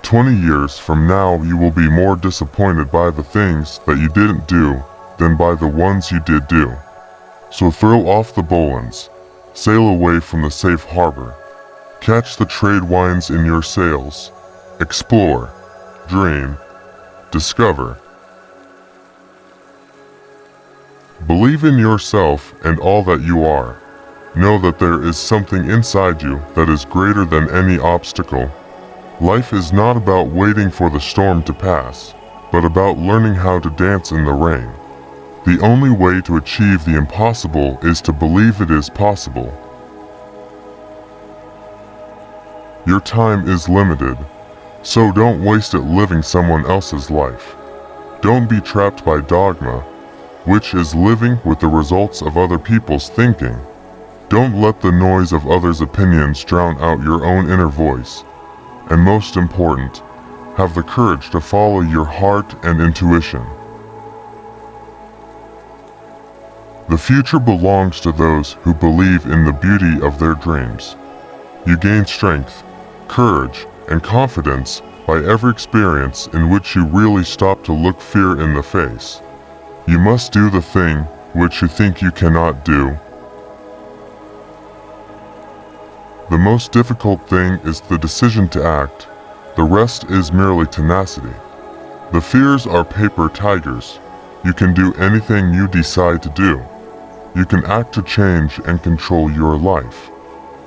20 years from now you will be more disappointed by the things that you didn't do than by the ones you did do. So throw off the bowlines, sail away from the safe harbor, catch the trade winds in your sails, explore, dream, discover. Believe in yourself and all that you are. Know that there is something inside you that is greater than any obstacle. Life is not about waiting for the storm to pass, but about learning how to dance in the rain. The only way to achieve the impossible is to believe it is possible. Your time is limited, so don't waste it living someone else's life. Don't be trapped by dogma, which is living with the results of other people's thinking. Don't let the noise of others' opinions drown out your own inner voice. And most important, have the courage to follow your heart and intuition. The future belongs to those who believe in the beauty of their dreams. You gain strength, courage, and confidence by every experience in which you really stop to look fear in the face. You must do the thing which you think you cannot do. The most difficult thing is the decision to act. The rest is merely tenacity. The fears are paper tigers. You can do anything you decide to do. You can act to change and control your life.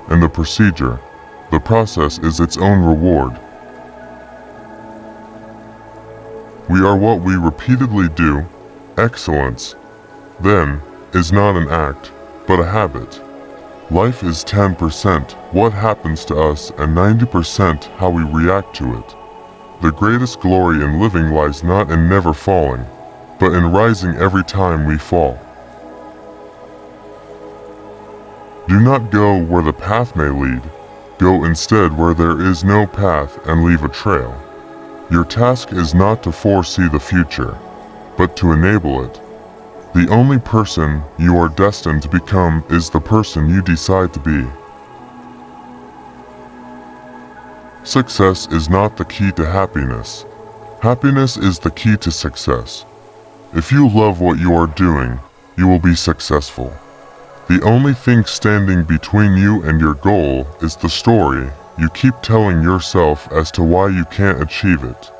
And the process is its own reward. We are what we repeatedly do. Excellence, then, is not an act, but a habit. Life is 10% what happens to us and 90% how we react to it. The greatest glory in living lies not in never falling, but in rising every time we fall. Do not go where the path may lead. Go instead where there is no path and leave a trail. Your task is not to foresee the future, but to enable it. The only person you are destined to become is the person you decide to be. Success is not the key to happiness. Happiness is the key to success. If you love what you are doing, you will be successful. The only thing standing between you and your goal is the story you keep telling yourself as to why you can't achieve it.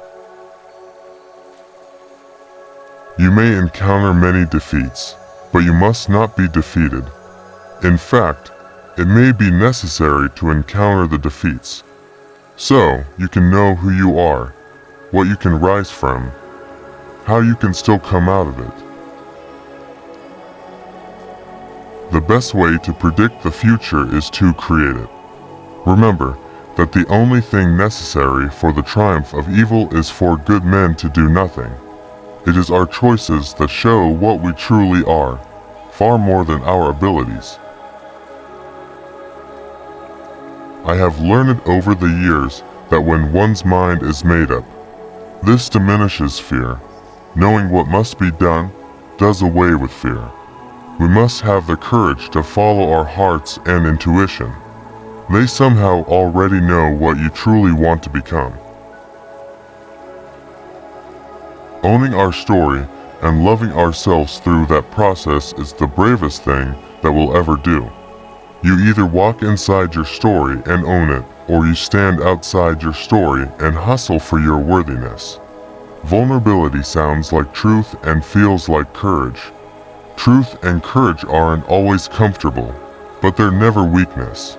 You may encounter many defeats, but you must not be defeated. In fact, it may be necessary to encounter the defeats, so you can know who you are, what you can rise from, how you can still come out of it. The best way to predict the future is to create it. Remember that the only thing necessary for the triumph of evil is for good men to do nothing. It is our choices that show what we truly are, far more than our abilities. I have learned over the years that when one's mind is made up, this diminishes fear. Knowing what must be done does away with fear. We must have the courage to follow our hearts and intuition. They somehow already know what you truly want to become. Owning our story and loving ourselves through that process is the bravest thing that we'll ever do. You either walk inside your story and own it, or you stand outside your story and hustle for your worthiness. Vulnerability sounds like truth and feels like courage. Truth and courage aren't always comfortable, but they're never weakness.